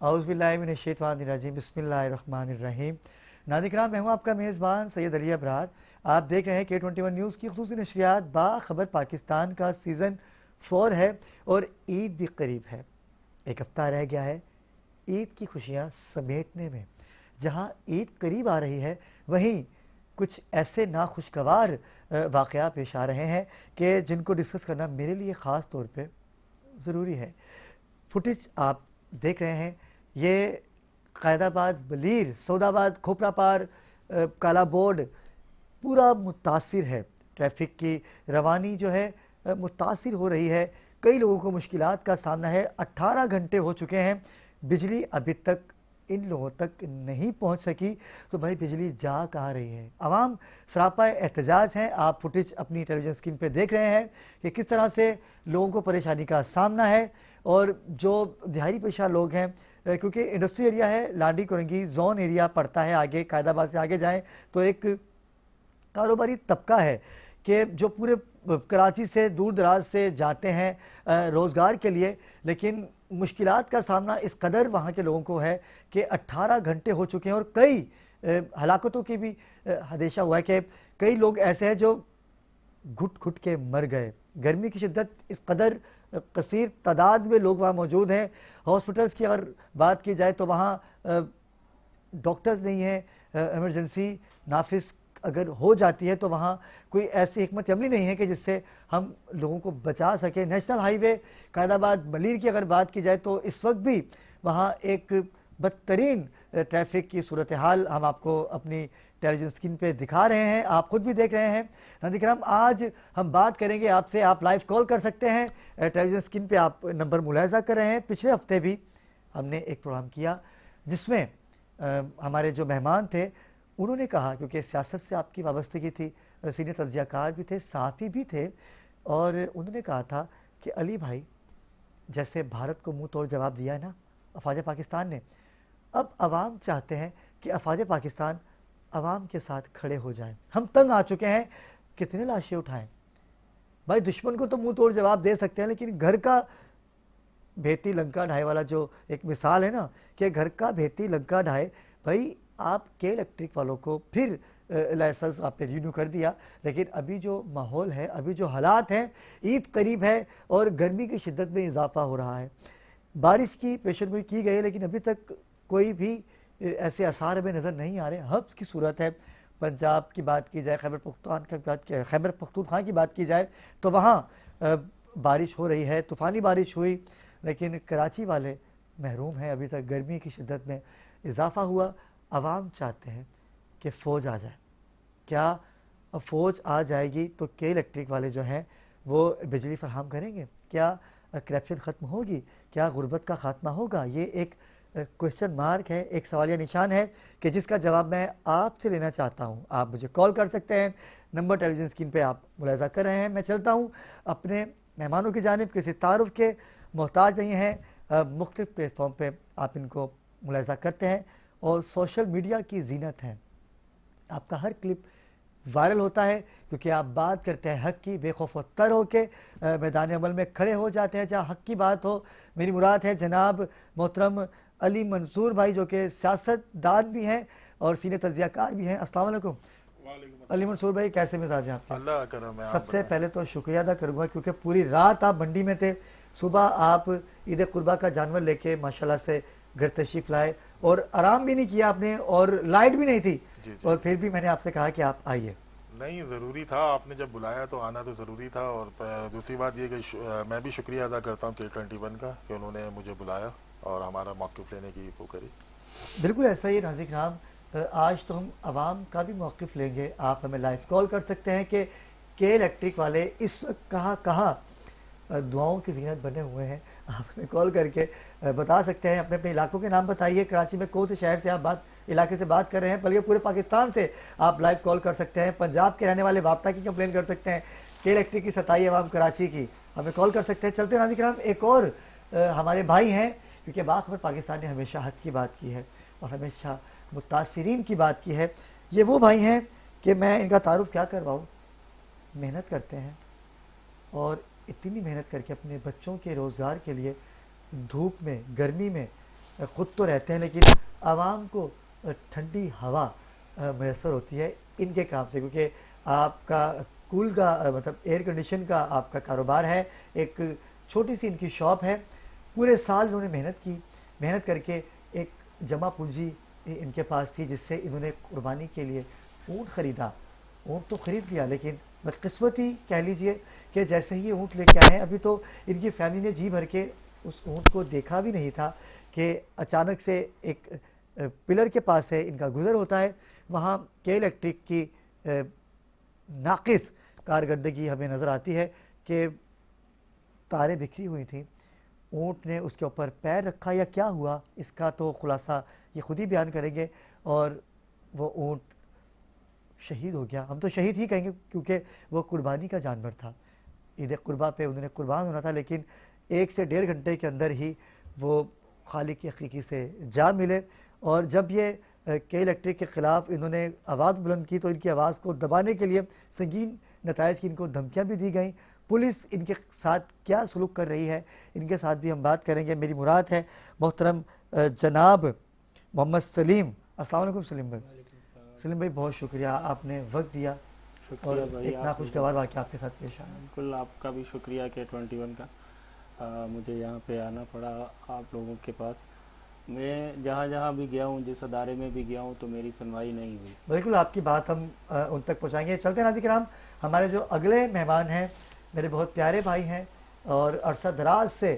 औज़ुबिल्लाहिमिनश्शैतानिर्रजीम बिस्मिल्लाहिर्रहमानिर्रहीम। नाज़रीन, मैं हूँ आपका मेज़बान सैयद अली अबरार। आप देख रहे हैं K21 न्यूज़ की ख़ुसूसी नशरियात बाखबर पाकिस्तान का सीज़न 4 है और ईद भी करीब है। एक हफ़्ता रह गया है ईद की खुशियाँ समेटने में। जहाँ ईद करीब आ रही है वहीं कुछ ऐसे नाखुशगवार वाक़या पेश आ रहे हैं कि जिनको डिस्कस करना मेरे लिए ख़ास तौर पे ज़रूरी है। फुटेज आप देख रहे हैं, ये क़ायदाबाद, बलीर, सऊदाबाद, खोपरापार, काला बोर्ड पूरा मुतासिर है। ट्रैफिक की रवानी जो है मुतासिर हो रही है। कई लोगों को मुश्किलात का सामना है। 18 घंटे हो चुके हैं, बिजली अभी तक इन लोगों तक नहीं पहुंच सकी। तो भाई बिजली जा कहाँ रही है? अवाम सरापा एहतजाज हैं। आप फुटेज अपनी टेलीविज़न स्क्रीन पे देख रहे हैं कि किस तरह से लोगों को परेशानी का सामना है। और जो दिहाड़ी पेशा लोग हैं, क्योंकि इंडस्ट्री एरिया है, लांडी कुरंगी जोन एरिया पड़ता है, आगे कायदाबाद से आगे जाएं तो एक कारोबारी तबका है कि जो पूरे कराची से दूर दराज से जाते हैं रोज़गार के लिए, लेकिन मुश्किलात का सामना इस कदर वहाँ के लोगों को है कि 18 घंटे हो चुके हैं और कई हलाकतों की भी हदेशा हुआ है कि कई लोग ऐसे हैं जो घुट घुट के मर गए। गर्मी की शिद्दत इस कदर कसीर तादाद में लोग वहाँ मौजूद हैं। हॉस्पिटल्स की अगर बात की जाए तो वहाँ डॉक्टर्स नहीं हैं। इमरजेंसी नाफिस अगर हो जाती है तो वहाँ कोई ऐसी हिकमत अमली नहीं है कि जिससे हम लोगों को बचा सके। नेशनल हाईवे कायदाबाद बलीर की अगर बात की जाए तो इस वक्त भी वहाँ एक बदतरीन ट्रैफिक की सूरत हाल हम आपको अपनी टेलीविजन स्क्रीन पे दिखा रहे हैं, आप खुद भी देख रहे हैं। नाज़रीन, आज हम बात करेंगे आपसे। आप लाइव कॉल कर सकते हैं, टेलीविजन स्क्रीन पे आप नंबर मुलाहिजा कर रहे हैं। पिछले हफ्ते भी हमने एक प्रोग्राम किया जिसमें हमारे जो मेहमान थे उन्होंने कहा, क्योंकि सियासत से आपकी वाबस्तगी थी, सीनियर तज्ज़ियाकार भी थे, सहाफ़ी भी थे, और उन्होंने कहा था कि अली भाई, जैसे भारत को मुंह तोड़ जवाब दिया है ना अफवाज पाकिस्तान ने, अब अवाम चाहते हैं कि अफवाज पाकिस्तान अवाम के साथ खड़े हो जाएं। हम तंग आ चुके हैं, कितने लाशें उठाएं भाई? दुश्मन को तो मुंह तोड़ जवाब दे सकते हैं, लेकिन घर का भेती लंका ढाए वाला जो एक मिसाल है ना, कि घर का भेती लंका ढाए, भाई आप के इलेक्ट्रिक वालों को फिर लाइसेंस आपने रिन्यू कर दिया, लेकिन अभी जो माहौल है, अभी जो हालात हैं, ईद करीब है और गर्मी की शिद्दत में इजाफा हो रहा है। बारिश की पेशेनगोई की गई है, लेकिन अभी तक कोई भी ऐसे आसार हमें नज़र नहीं आ रहे। हब्स की सूरत है। पंजाब की बात की जाए, खैबर पख्तूनख्वा की बात की जाए तो वहाँ बारिश हो रही है, तूफ़ानी बारिश हुई, लेकिन कराची वाले महरूम हैं। अभी तक गर्मी की शिद्दत में इजाफा हुआ। अवाम चाहते हैं कि फ़ौज आ जाए। क्या फ़ौज आ जाएगी तो के इलेक्ट्रिक वाले जो हैं वो बिजली फराहम करेंगे? क्या करप्शन ख़त्म होगी? क्या गुर्बत का ख़ात्मा होगा? ये एक क्वेश्चन मार्क है, एक सवालिया निशान है कि जिसका जवाब मैं आपसे लेना चाहता हूँ। आप मुझे कॉल कर सकते हैं, नंबर टेलीविज़न स्क्रीन पे आप मुलाहिज़ा कर रहे हैं। मैं चलता हूँ अपने मेहमानों की जानिब। किसी तारुफ के मोहताज नहीं हैं, मुख्तलिफ़ प्लेटफॉर्म पर आप इनको मुलाहिज़ा करते हैं और सोशल मीडिया की जीनत है। आपका हर क्लिप वायरल होता है क्योंकि आप बात करते हैं हक़ की, बेखौफ तर हो के मैदान अमल में खड़े हो जाते हैं जहाँ हक़ की बात हो। मेरी मुराद है जनाब मोहतरम अली मंसूर भाई, जो कि सियासतदान भी हैं और सीनियर तज्ज़ियाकार भी हैं। अस्सलाम वालेकुम अली मंसूर भाई, कैसे मिजाज हैं आपके? अल्लाह करम है। सबसे पहले तो शुक्रिया अदा करूँगा क्योंकि पूरी रात आप मंडी में थे, सुबह आप ईद कुर्बा का जानवर लेके माशाल्लाह से घर तशरीफ़ लाए और आराम भी नहीं किया आपने, और लाइट भी नहीं थी, और फिर भी मैंने आपसे कहा कि आप आइए। नहीं, ज़रूरी था, आपने जब बुलाया तो आना तो ज़रूरी था। और दूसरी बात ये कि मैं भी शुक्रिया अदा करता हूँ K21 का कि उन्होंने मुझे बुलाया और हमारा मौक़िफ़ लेने की वो करी। बिल्कुल ऐसा ही नाज़िक नाम, आज तो हम आवाम का भी मौक़िफ़ लेंगे। आप हमें लाइव कॉल कर सकते हैं कि के इलेक्ट्रिक वाले इस कहाँ कहाँ दुआओं की ज़ीनत बने हुए हैं। आप हमें कॉल करके बता सकते हैं। अपने अपने इलाकों के नाम बताइए। कराची में कौन से शहर से आप इलाके से बात कर रहे हैं, बल्कि पूरे पाकिस्तान से आप लाइव कॉल कर सकते हैं। पंजाब के रहने वाले वापटा की कंप्लेन कर सकते हैं, के इलेक्ट्रिक की सताई अवाम कराची की, हमें कॉल कर सकते हैं। चलते नाज़िक नाम, एक और हमारे भाई हैं, क्योंकि बाखबर पाकिस्तान ने हमेशा हक़ की बात की है और हमेशा मुतासिरीन की बात की है। ये वो भाई हैं कि मैं इनका तारुफ क्या करवाऊँ, मेहनत करते हैं और इतनी मेहनत करके अपने बच्चों के रोज़गार के लिए धूप में, गर्मी में ख़ुद तो रहते हैं लेकिन आवाम को ठंडी हवा मैसर होती है इनके काम से, क्योंकि आपका कूल का मतलब एयर कंडीशन का आपका कारोबार है, एक छोटी सी इनकी शॉप है। पूरे साल इन्होंने मेहनत करके एक जमा पूंजी इनके पास थी जिससे इन्होंने कुर्बानी के लिए ऊँट ख़रीदा। ऊँट तो ख़रीद लिया लेकिन बदकिस्मती कह लीजिए कि जैसे ही ऊँट लेके आए हैं, अभी तो इनकी फैमिली ने जी भर के उस ऊँट को देखा भी नहीं था कि अचानक से एक पिलर के पास से इनका गुज़र होता है। वहाँ के इलेक्ट्रिक की नाक़िस कारकर्दगी हमें नज़र आती है कि तारें बिखरी हुई थी। ऊँट ने उसके ऊपर पैर रखा या क्या हुआ, इसका तो खुलासा ये खुद ही बयान करेंगे। और वो ऊँट शहीद हो गया। हम तो शहीद ही कहेंगे क्योंकि वो कुर्बानी का जानवर था। ईद कुर्बा पे उन्होंने कुर्बान होना था, लेकिन 1 से 1.5 घंटे के अंदर ही वो खालिक की हकीकी से जा मिले। और जब ये के इलेक्ट्रिक के ख़िलाफ़ इन्होंने आवाज़ बुलंद की तो इनकी आवाज़ को दबाने के लिए संगीन नताइज की इनको धमकियाँ भी दी गई। पुलिस इनके साथ क्या सलूक कर रही है, इनके साथ भी हम बात करेंगे। मेरी मुराद है मोहतरम जनाब मोहम्मद सलीम। अस्सलाम वालेकुम सलीम भाई। सलीम भाई, बहुत शुक्रिया, आपने वक्त दिया और भाई, एक नाखुशगवार वाक़या आपके साथ पेश आया। बिल्कुल, आपका भी शुक्रिया K21 का। मुझे यहाँ पे आना पड़ा आप लोगों के पास। मैं जहाँ भी गया हूँ, जिस अदारे में भी गया हूँ, तो मेरी सुनवाई नहीं हुई। बिल्कुल, आपकी बात हम उन तक पहुँचाएंगे। चलते हैं नाज़रीन, हमारे जो अगले मेहमान हैं मेरे बहुत प्यारे भाई हैं और अरसा दराज से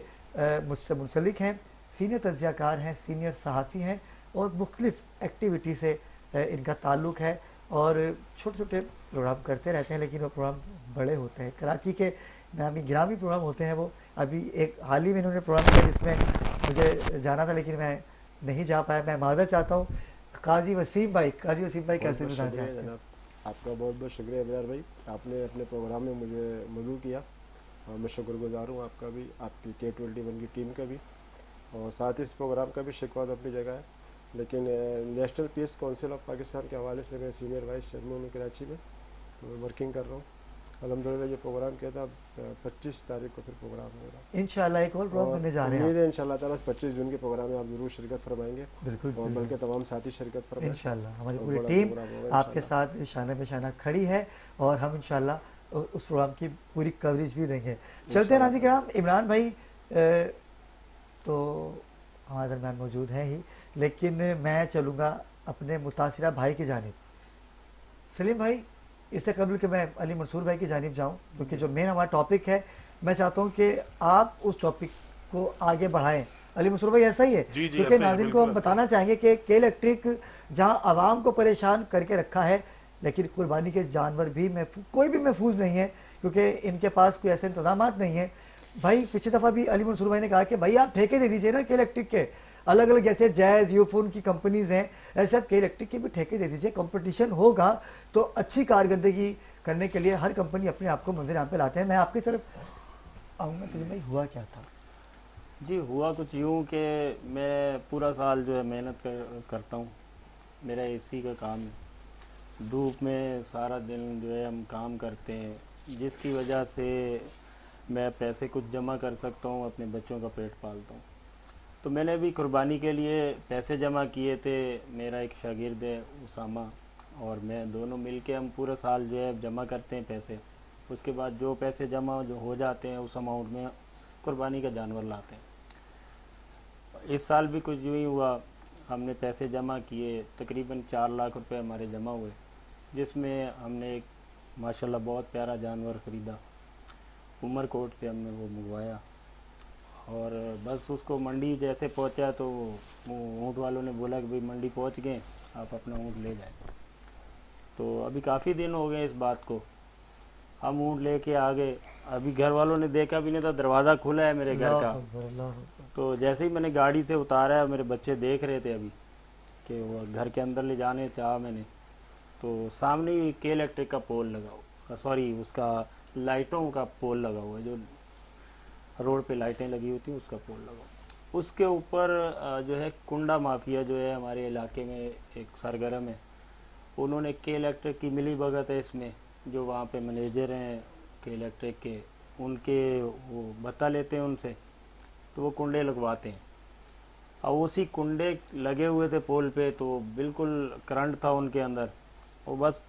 मुझसे मुंसलिक हैं, सीनियर तज्ज़ियाकार हैं, सीनियर सहाफ़ी हैं और मुख्तलिफ़ एक्टिविटी से इनका ताल्लुक़ है और छोटे छोटे प्रोग्राम करते रहते हैं, लेकिन वो प्रोग्राम बड़े होते हैं। कराची के नामी गिरामी प्रोग्राम होते हैं वो। अभी एक हाल ही में इन्होंने प्रोग्राम किया जिसमें मुझे जाना था लेकिन मैं नहीं जा पाया। मैं माज़रत चाहता हूँ। काजी वसीम भाई कैसे बताना चाहते हैं? आपका बहुत बहुत शुक्रिया अबरार भाई, आपने अपने प्रोग्राम में मुझे मदऊ किया और मैं शुक्रगुजार हूँ आपका भी, आपकी K21 की टीम का भी, और साथ ही इस प्रोग्राम का भी शिकवा अपनी जगह है। लेकिन national piece council of Pakistan के हवाले से मैं सीनियर वाइस चेयरमैन हूँ कराची में, तो मैं वर्किंग कर रहा हूँ। अल्हम्दुलिल्लाह ये प्रोग्राम किया था, 25 तारीख को फिर प्रोग्राम होगा इंशाल्लाह। एक और प्रोग्राम करने जा रहे हैं, उम्मीद है इंशाल्लाह ताला 25 जून के प्रोग्राम में आप जरूर शिरकत फरमाएंगे। बिल्कुल, और बल्कि तमाम साथी शिरकत फरमाएंगे इंशाल्लाह। हमारी पूरी टीम आपके साथ शाना बेशाना खड़ी है और हम इंशाल्लाह उस प्रोग्राम की पूरी कवरेज भी देंगे। चलते हैं नाज़रीन, इमरान भाई तो हमारे दरम्यान मौजूद हैं ही, लेकिन मैं चलूँगा अपने मुतासिरा भाई की जानिब। सलीम भाई, इससे कबल कि मैं अली मंसूर भाई की जानिब जाऊँ, क्योंकि जो मेन हमारा टॉपिक है, मैं चाहता हूँ कि आप उस टॉपिक को आगे बढ़ाएं। अली मंसूर भाई, ऐसा ही है? क्योंकि नाज़रीन को हम बताना चाहेंगे कि के इलेक्ट्रिक जहाँ आवाम को परेशान करके रखा है, लेकिन कुर्बानी के जानवर भी कोई भी महफूज नहीं है, क्योंकि इनके पास कोई ऐसे इंतजाम नहीं है। भाई पिछली दफ़ा भी अली मंसूर भाई ने कहा कि भाई आप ठेके दे दीजिए ना के इलेक्ट्रिक के, अलग अलग जैसे जैज़ यूफोन की कंपनीज़ हैं, ऐसे आप के इलेक्ट्रिक के भी ठेके दे दीजिए। कंपटीशन होगा तो अच्छी कारकर्दगी करने के लिए हर कंपनी अपने आप को मंजिल पे लाते हैं। मैं आपकी तरफ आऊँगा। सलीम भाई, हुआ क्या था? जी, हुआ कुछ यूँ कि मैं पूरा साल जो है मेहनत करता हूँ। मेरा AC का काम है, धूप में सारा दिन जो है हम काम करते हैं, जिसकी वजह से मैं पैसे कुछ जमा कर सकता हूँ, अपने बच्चों का पेट पालता हूँ। तो मैंने भी कुर्बानी के लिए पैसे जमा किए थे। मेरा एक शागिर्द है उसामा और मैं, दोनों मिलके हम पूरा साल जो है जमा करते हैं पैसे। उसके बाद जो पैसे जमा जो हो जाते हैं उस अमाउंट में कुर्बानी का जानवर लाते हैं। इस साल भी कुछ यूँ ही हुआ, हमने पैसे जमा किए, तकरीबन 4 लाख रुपए हमारे जमा हुए, जिसमें हमने एक माशाल्लाह बहुत प्यारा जानवर ख़रीदा। उमरकोट से हमने वो मंगवाया और बस उसको मंडी जैसे पहुंचा तो ऊँट वालों ने बोला कि भाई मंडी पहुंच गए, आप अपना ऊँट ले जाए। तो अभी काफ़ी दिन हो गए इस बात को, हम ऊँट लेके आ गए। अभी घर वालों ने देखा भी नहीं था, दरवाज़ा खुला है मेरे घर का। तो जैसे ही मैंने गाड़ी से उतारा, मेरे बच्चे देख रहे थे अभी कि वो घर के अंदर ले जाने चाहा मैंने, तो सामने ही के इलेक्ट्रिक का पोल लगा हुआ, सॉरी उसका लाइटों का पोल लगा हुआ है, जो रोड पे लाइटें लगी होती हैं उसका पोल लगा। उसके ऊपर जो है कुंडा माफिया जो है हमारे इलाके में एक सरगर्म है, उन्होंने के इलेक्ट्रिक की मिली भगत है इसमें, जो वहाँ पे मैनेजर हैं के इलेक्ट्रिक के, उनके वो बता लेते हैं उनसे, तो वो कुंडे लगवाते हैं। और उसी कुंडे लगे हुए थे पोल पे, तो बिल्कुल करंट था उनके अंदर। वो बस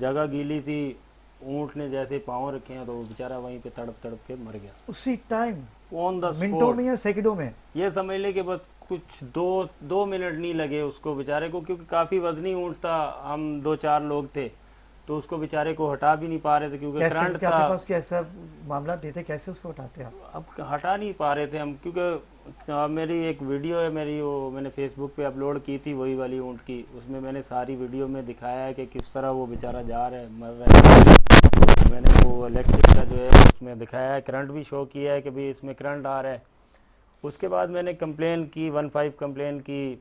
जगह गीली थी, ऊँट ने जैसे पाँव रखे हैं तो वो बेचारा वहीं पे तड़प तड़प के मर गया उसी टाइम, ऑन द मिनटों स्पॉट। में या सेकंडों में? ये समझ ले कि बस कुछ दो मिनट नहीं लगे उसको बेचारे को, क्योंकि काफी वजनी ऊँट था, हम 2-4 लोग थे, तो उसको बेचारे को हटा भी नहीं पा रहे थे क्योंकि कैसे, करंट क्या आपके था। पास कोई ऐसा मामला नहीं थे, कैसे उसको हटाते आप? अब हटा नहीं पा रहे थे हम, क्योंकि मेरी एक वीडियो है मेरी, वो मैंने फेसबुक पे अपलोड की थी वही वाली ऊँट की। उसमें मैंने सारी वीडियो में दिखाया है कि किस तरह वो बेचारा जा रहा है, मर रहा है। मैंने वो इलेक्ट्रिक का जो है उसमें दिखाया है, करंट भी शो किया है कि भाई इसमें करंट आ रहा है। उसके बाद मैंने कंप्लेन की, 15 कंप्लेन की,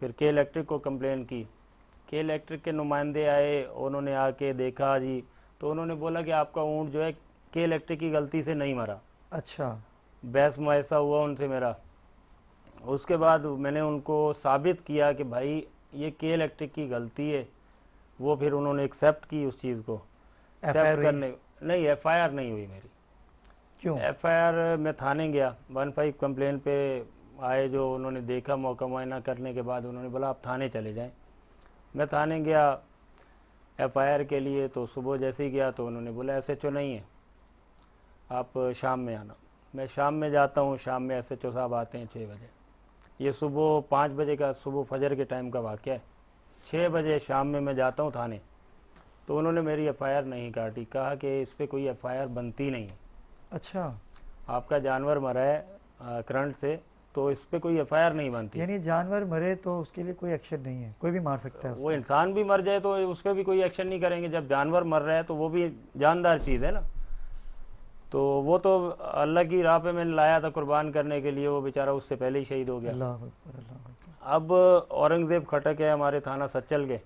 फिर के इलेक्ट्रिक को कंप्लेन की। के इलेक्ट्रिक के नुमाइंदे आए, उन्होंने आके देखा जी, तो उन्होंने बोला कि आपका ऊँट जो है के इलेक्ट्रिक की गलती से नहीं मरा। अच्छा, बहस मुआयसा हुआ उनसे मेरा। उसके बाद मैंने उनको साबित किया कि भाई ये के इलेक्ट्रिक की गलती है। वो फिर उन्होंने एक्सेप्ट की उस चीज़ को। FIR हुई? करने नहीं, FIR नहीं हुई मेरी। क्यों? FIR मैं थाने गया, 15 कंप्लेन पे आए, जो उन्होंने देखा, मौका मुआयना करने के बाद उन्होंने बोला आप थाने चले जाएं। मैं थाने गया FIR के लिए, तो सुबह जैसे ही गया तो उन्होंने बोला SHO नहीं है, आप शाम में आना। मैं शाम में जाता हूँ, शाम में SHO साहब आते हैं 6 बजे। ये सुबह 5 बजे का, सुबह फजर के टाइम का वाक़या है। 6 बजे शाम में मैं जाता हूँ थाने, तो उन्होंने मेरी FIR नहीं काटी, कहा कि इस पर कोई FIR बनती नहीं है। अच्छा, आपका जानवर मरा है करंट से, तो इस पर कोई FIR नहीं बनती। यानी जानवर मरे तो उसके लिए कोई एक्शन नहीं है, कोई भी मार सकता है वो उसको? इंसान भी मर जाए तो उस पर भी कोई एक्शन नहीं करेंगे। जब जानवर मर रहा है तो वो भी जानदार चीज़ है ना। तो वो तो अल्लाह की राह पे मैंने लाया था कुर्बान करने के लिए, वो बेचारा उससे पहले ही शहीद हो गया। अल्लाह अकबर, अल्लाह अकबर। अब औरंगज़ेब खटक है हमारे थाना सच्चल के,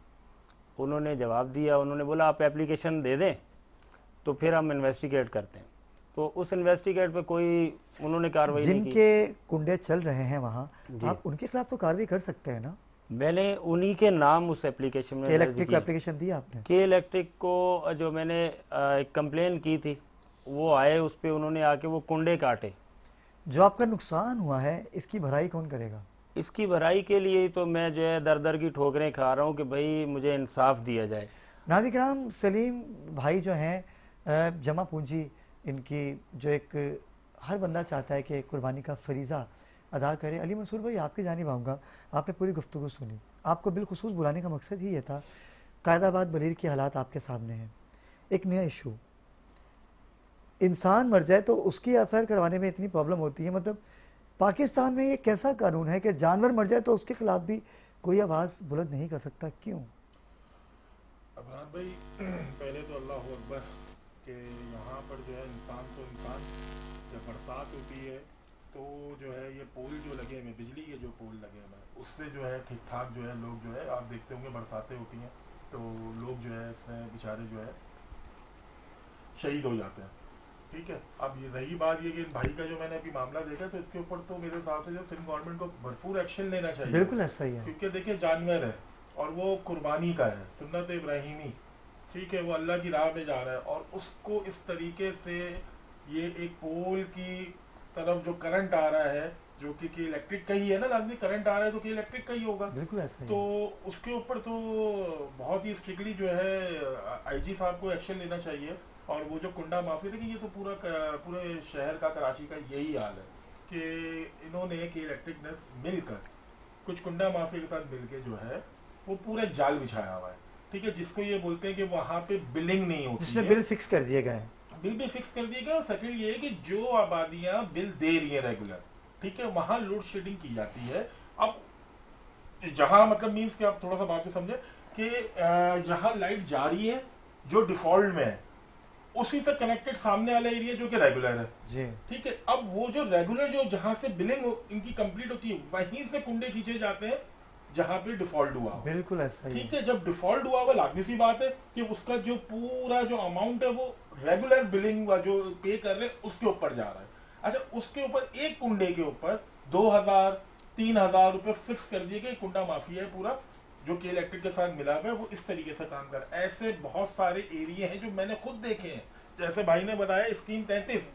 उन्होंने जवाब दिया। उन्होंने बोला आप एप्लीकेशन दे दें तो फिर हम इन्वेस्टिगेट करते हैं। तो उस इन्वेस्टिगेट पे कोई उन्होंने कार्रवाई नहीं की। जिनके कुंडे चल रहे हैं वहाँ, जी। आप उनके खिलाफ तो कार्रवाई कर सकते हैं ना? मैंने उन्हीं के नाम उस एप्लीकेशन में के दर्ज इलेक्ट्रिक को किया। एप्लीकेशन दी आपने? के इलेक्ट्रिक को जो मैंने एक कंप्लेन की थी, वो आए, उस पर उन्होंने आके वो कुंडे काटे। जो आपका नुकसान हुआ है इसकी भराई कौन करेगा? इसकी भराई के लिए तो मैं जो है दर दर की ठोकरें खा रहा हूँ कि भाई मुझे इंसाफ दिया जाए। नाज़रीन किराम, सलीम भाई जो हैं, जमा पूंजी इनकी जो एक हर बंदा चाहता है कि कुर्बानी का फरीज़ा अदा करे। अली मंसूर भाई, आपकी जानिब आऊँगा। आपने पूरी गुफ्तगू सुनी, आपको बिलखुसूस बुलाने का मकसद ही ये था। कायदाबाद बलीर के हालात आपके सामने हैं, एक नया इशू, इंसान मर जाए तो उसकी FIR करवाने में इतनी प्रॉब्लम होती है। मतलब पाकिस्तान में ये कैसा कानून है कि जानवर मर जाए तो उसके खिलाफ भी कोई आवाज़ बुलंद नहीं कर सकता, क्यों? अफरान भाई, पहले तो अल्लाह अकबर कि यहाँ पर जो है इंसान तो इंसान, जब बरसात होती है तो जो है ये पोल जो लगे हुए, बिजली के जो पोल लगे हुए, उससे जो है ठीक ठाक जो है लोग जो है, आप देखते होंगे बरसातें होती हैं तो लोग जो है इसमें बेचारे जो है शहीद हो जाते हैं। ठीक है, अब ये रही बात ये कि भाई का जो मैंने अभी मामला देखा, तो इसके ऊपर तो मेरे हिसाब से जो सिंध गवर्नमेंट को भरपूर एक्शन लेना चाहिए। बिल्कुल ऐसा ही है, क्योंकि देखिए जानवर है और वो कुर्बानी का है, सुन्नत इब्राहिमी, ठीक है, वो अल्लाह की राह में जा रहा है, और उसको इस तरीके से ये एक पोल की तरफ जो करंट आ रहा है, जो कि इलेक्ट्रिक का ही है ना, लाजमी करंट आ रहा है तो कि इलेक्ट्रिक का ही होगा, बिल्कुल ऐसा ही तो है। उसके ऊपर तो बहुत ही स्ट्रिक्टली जो है IG साहब को एक्शन लेना चाहिए। और वो जो कुंडा माफी, देखिए ये तो पूरे शहर का, कराची का यही हाल है कि इन्होंने कि इलेक्ट्रिकनेस मिलकर कुछ कुंडा माफी के साथ मिलके जो है वो पूरा जाल बिछाया हुआ है। ठीक है, जिसको ये बोलते हैं कि वहाँ पे बिलिंग नहीं होती, जिसमें बिल फिक्स कर दिए गए हैं, बिल भी फिक्स कर दिए गए। और सेकंड ये है कि जो आबादियां बिल दे रही है रेगुलर, ठीक है, वहां लोड शेडिंग की जाती है। अब जहां मतलब मीन्स कि आप थोड़ा सा बात को समझे कि जहां लाइट जा रही है जो डिफॉल्ट में है, उसी से कनेक्टेड सामने वाला एरिया जो कि रेगुलर है जी। ठीक है, अब वो जो रेगुलर जो जहां से बिलिंग इनकी कंप्लीट होती है, वहीं से कुंडे खींचे जाते हैं जहां पे डिफॉल्ट हुआ हो। बिल्कुल ऐसा ही ठीक है। है, जब डिफॉल्ट हुआ हुआ, लाजमी सी बात है कि उसका जो पूरा जो अमाउंट है वो रेगुलर बिलिंग जो पे कर रहे हैं उसके ऊपर जा रहा है। अच्छा, उसके ऊपर एक कुंडे के ऊपर 2000-3000 रुपए फिक्स कर दिए गए। कुंडा माफिया है पूरा, जो कि इलेक्ट्रिक के साथ मिला हुआ है, वो इस तरीके से काम कर। ऐसे बहुत सारे एरिया हैं जो मैंने खुद देखे हैं, जैसे भाई ने बताया स्कीम 33,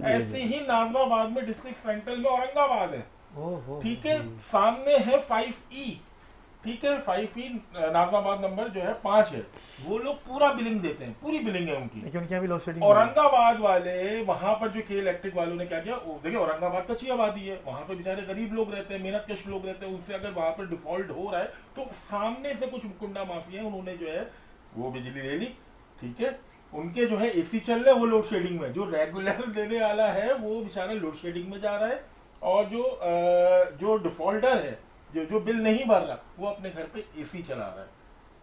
ऐसे ही नाजमाबाद में डिस्ट्रिक्ट सेंट्रल में औरंगाबाद है, ओहो। ठीक है, सामने है 5E, ठीक है, 5E नाजमाबाद नंबर जो है 5 है, वो लोग पूरा बिलिंग देते हैं, पूरी बिलिंग है उनकी। देखिए उनके यहाँ भी लोड शेडिंग। औरंगाबाद वाले वहां पर जो के इलेक्ट्रिक वालों ने क्या किया, देखिए औरंगाबाद कच्ची आबादी है, वहां पे बेचारे गरीब लोग रहते हैं, मेहनत कश लोग रहते हैं, उनसे अगर वहां पर डिफॉल्ट हो रहा है तो सामने से कुछ कुंडा माफिया है, उन्होंने जो है वो बिजली ले ली, ठीक है, उनके जो है एसी चल रहे हैं, वो लोड शेडिंग में, जो रेगुलर देने वाला है वो बेचारा लोड शेडिंग में जा रहा है, और जो डिफॉल्टर है, जो बिल नहीं भर रहा, वो अपने घर पे एसी चला रहा है,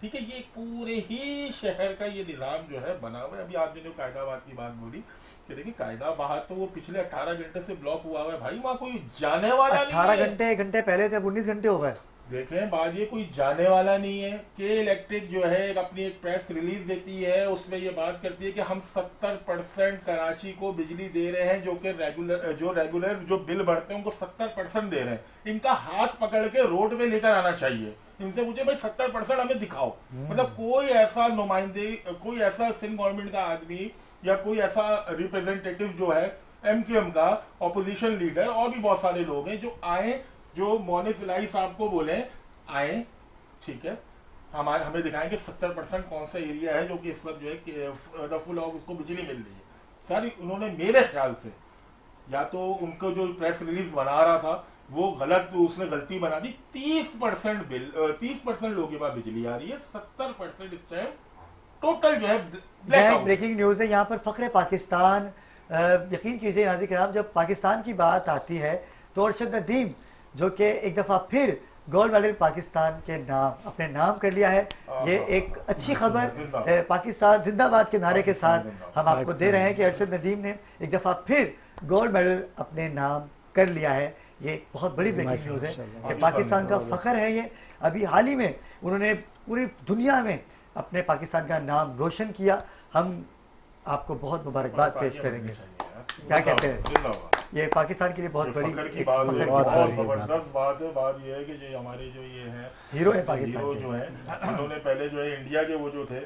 ठीक है। ये पूरे ही शहर का ये निजाम जो है बना हुआ है। अभी आपने जो कायदाबाद की बात बोली कि देखिए कायदाबाद तो वो पिछले 18 घंटे से ब्लॉक हुआ हुआ है भाई, वहां कोई जाने वाला नहीं है। 18 घंटे, 1 घंटे पहले थे, अब 19 घंटे हो गए। देखें बात, ये कोई जाने वाला नहीं है। के इलेक्ट्रिक जो है अपनी एक प्रेस रिलीज देती है, उसमें ये बात करती है कि हम 70% कराची को बिजली दे रहे हैं, जो कि रेगुलर जो बिल भरते हैं उनको 70% दे रहे हैं। इनका हाथ पकड़ के रोड पे लेकर आना चाहिए, इनसे पूछे भाई 70% हमें दिखाओ। मतलब कोई ऐसा नुमाइंदे, कोई ऐसा सिंध गवर्नमेंट का आदमी या कोई ऐसा रिप्रेजेंटेटिव जो है MQM का, ऑपोजिशन लीडर और भी बहुत सारे लोग हैं जो आए, जो मोनिस इलाही साहब को बोले आए, ठीक है, हमें दिखाएंगे 70% कौन सा एरिया है जो कि इस वक्त जो है फुल ऑफ उसको बिजली मिल रही है। सारी उन्होंने मेरे ख्याल से या तो उनको जो प्रेस रिलीज बना रहा था वो गलत, उसने गलती बना दी। 30% बिल 30% लोगों के पास बिजली आ रही है, 70% इस टाइम टोटल जो है ब्लैकआउट। ब्रेकिंग न्यूज है यहाँ पर, फख्र पाकिस्तान। यकीन कीजिए नाज़रीन किराम, जब पाकिस्तान की बात आती है तो अरशद नदीम जो कि एक दफ़ा फिर गोल्ड मेडल पाकिस्तान के नाम अपने नाम कर लिया है, ये एक अच्छी खबर पाकिस्तान जिंदाबाद के नारे के साथ हम आपको दे रहे हैं कि अरशद नदीम ने एक दफ़ा फिर गोल्ड मेडल अपने नाम कर लिया है। ये एक बहुत बड़ी ब्रेकिंग न्यूज़ है कि पाकिस्तान का फ़ख्र है ये। अभी हाल ही में उन्होंने पूरी दुनिया में अपने पाकिस्तान का नाम रोशन किया। हम आपको बहुत मुबारकबाद पेश करेंगे। क्या कहते हैं, ये पाकिस्तान के लिए बहुत बड़ी की बात है, बहुत जबरदस्त बात है। बात ये है कि जो हमारे जो ये है हीरो है पाकिस्तान हीरो जो है, उन्होंने पहले जो है इंडिया के वो जो थे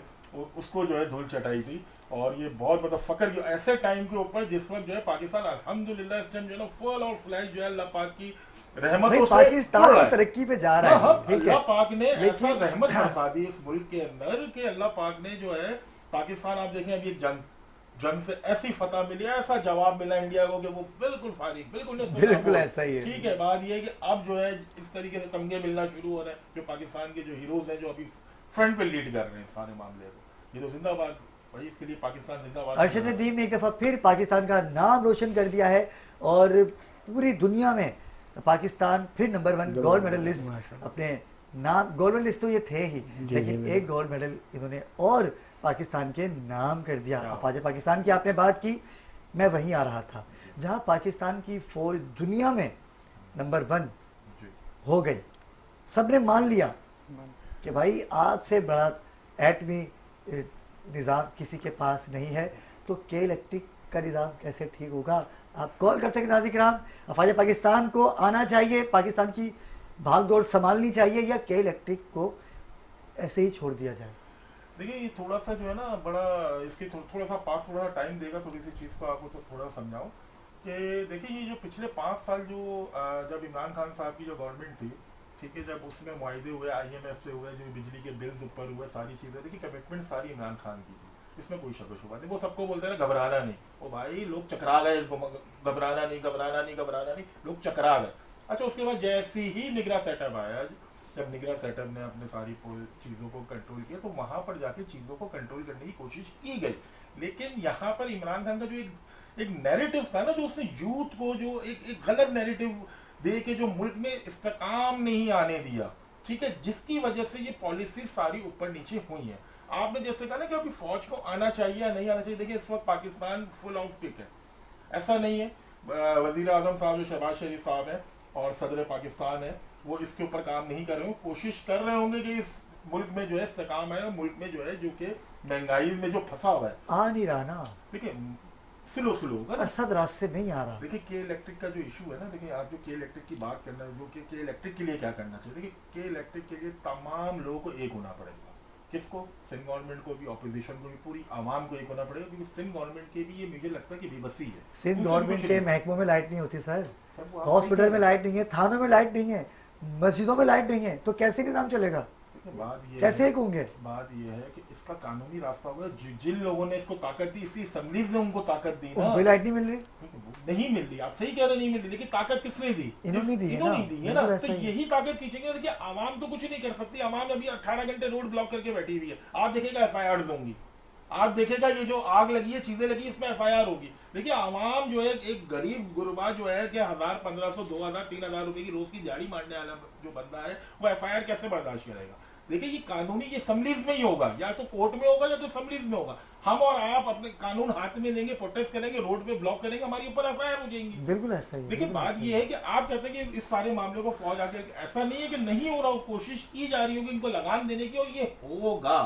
उसको जो है धूल चटाई थी, और ये बहुत मतलब फकर जो ऐसे टाइम के ऊपर जिस वक्त जो है पाकिस्तान अल्हम्दुलिल्लाह इस टाइम जो है ना फुल और फ्लैश जो है अल्लाह पाक की रहमतों से पाकिस्तान तो तरक्की पे जा रहा है। ठीक है, अल्लाह पाक ने ऐसा रहमत बरसा दी इस मुल्क के अंदर कि अल्लाह पाक ने जो है पाकिस्तान, आप देखें अभी जंग से ऐसी फतह मिली, ऐसा जवाब मिला इंडिया को कि वो बिल्कुल फारिग, बिल्कुल ऐसा ही है। ठीक है, बात ये है कि अब जो है इस तरीके से तमगे मिलना शुरू हो रहे हैं, जो पाकिस्तान के जो हीरोज हैं जो अभी फ्रंट पे लीड कर रहे हैं सारे मामले को, ये तो जिंदाबाद भाई, इसके लिए पाकिस्तान जिंदाबाद। अरशद नदीम ने एक दफ़ा फिर पाकिस्तान का नाम रोशन कर दिया है और पूरी दुनिया में पाकिस्तान फिर नंबर 1 गोल्ड मेडलिस्ट अपने नाम, गोल्ड मेडलिस्ट तो ये थे ही, लेकिन एक गोल्ड मेडल इन्होंने और पाकिस्तान के नाम कर दिया। अफवाज पाकिस्तान की आपने बात की, मैं वहीं आ रहा था जहां पाकिस्तान की फौज दुनिया में नंबर 1 हो गई। सबने मान लिया कि भाई आपसे बड़ा एटमी निज़ाम किसी के पास नहीं है, तो के इलेक्ट्रिक का निज़ाम कैसे ठीक होगा। आप कॉल करते हैं नाज़रीन किराम, अफवाज पाकिस्तान को आना चाहिए, पाकिस्तान की भाग दौड़ संभालनी चाहिए, या के इलेक्ट्रिक को ऐसे ही छोड़ दिया जाए। देखिए ये थोड़ा सा जो है ना बड़ा इसके थोड़ा सा पास थोड़ा सा टाइम देगा, थोड़ी सी चीज़ को आपको तो थोड़ा समझाऊं कि देखिए ये जो पिछले 5 साल जो जब इमरान खान साहब की जो गवर्नमेंट थी, ठीक है, जब उसमें मुआहदे हुए IMF से हुए, जो बिजली के बिल्स ऊपर हुए, सारी चीज़ें, देखिए कमिटमेंट सारी इमरान खान की थी, इसमें कोई शक शुबा नहीं। वो सबको बोलते हैं ना घबराना नहीं, ओ भाई लोग चकरा गए, इसको घबराना नहीं, लोग चकरा गए। अच्छा, उसके बाद जैसे ही निगरा सेटअप आया, जब निगरा सेटअप ने अपने सारी चीज़ों को कंट्रोल किया, तो वहां पर जाके चीज़ों को कंट्रोल करने की कोशिश की गई। लेकिन यहाँ पर इमरान खान का जो एक नैरेटिव था ना, जो उसने यूथ को जो एक गलत नैरेटिव दे के जो मुल्क में इस्तेकाम नहीं आने दिया, ठीक है, जिसकी वजह से ये पॉलिसी सारी ऊपर नीचे हुई है। आपने जैसे कहा ना कि अभी फौज को आना चाहिए या नहीं आना चाहिए, देखिए इस वक्त पाकिस्तान फुल ऑफ पिक है, ऐसा नहीं है। वजीर आजम साहब जो शहबाज शरीफ साहब है और सदर पाकिस्तान है, वो इसके ऊपर काम नहीं कर रहे होंगे, कोशिश कर रहे होंगे कि इस मुल्क में जो है इस्तेकाम है, मुल्क में जो है जो कि महंगाई में जो फंसा हुआ है, आ नहीं रहा ना, देखिए स्लो होगा, अरसद रास्ते नहीं आ रहा। देखिए के इलेक्ट्रिक का जो इशू है ना, देखिए आप जो के इलेक्ट्रिक की बात करना है, जो कि के इलेक्ट्रिक के लिए क्या करना चाहिए, देखिए के इलेक्ट्रिक के लिए तमाम लोगों को एक होना पड़ेगा, किसको? सिंध गवर्नमेंट को भी, ऑपोजिशन को भी, पूरी आवाम को एक होना पड़ेगा, क्योंकि सिंध गवर्नमेंट के भी ये मुझे लगता है कि बेबसी है। सिंध गवर्नमेंट के महकमों में लाइट नहीं होती सर, वो आप हॉस्पिटल सही में लाइट नहीं है, थानों में लाइट नहीं है, मस्जिदों में लाइट नहीं है, तो कैसे निज़ाम चलेगा, बात ये कैसे है, एक होंगे? बात ये है कि इसका कानूनी रास्ता होगा। जिन लोगों ने इसको ताकत दी, इसी असम्बलीज ने उनको ताकत दी ना। उनको लाइट नहीं मिल रही, नहीं मिल रही, आप सही कह रहे, नहीं मिल रही, लेकिन ताकत किसने दी? इन्होंने दी है इन्होंने ना, दी है ना। बिल्कुल तो ऐसा ही है। यही ताकत खींचेंगे। देखिए आवाम तो कुछ नहीं कर सकती, आवाम अभी 18 घंटे रोड ब्लॉक करके बैठी हुई है। आप देखेगा FIR होंगी, आप देखेगा ये जो आग लगी है, चीजें लगी, इसमें FIR होगी। देखिए आवाम जो है, एक गरीब गुरबा जो है कि 1000, 1500, 2000, 3000 रुपए की रोज की दिहाड़ी मारने वाला जो बंदा है, वो FIR कैसे बर्दाश्त करेगा? देखिए ये कानूनी, ये असम्बलीज में ही होगा, या तो कोर्ट में होगा या तो असम्बलीज में होगा। हम और आप अपने कानून हाथ में लेंगे, प्रोटेस्ट करेंगे, रोड पे ब्लॉक करेंगे, हमारे ऊपर FIR हो जाएंगी। बिल्कुल ऐसा ही है। लेकिन बिल्कुल बात ऐसा ही ये है कि आप कहते हैं कि इस सारे मामले को फौज आके, ऐसा नहीं है कि नहीं हो रहा, कोशिश की जा रही होगी इनको लगाम देने की, और ये होगा।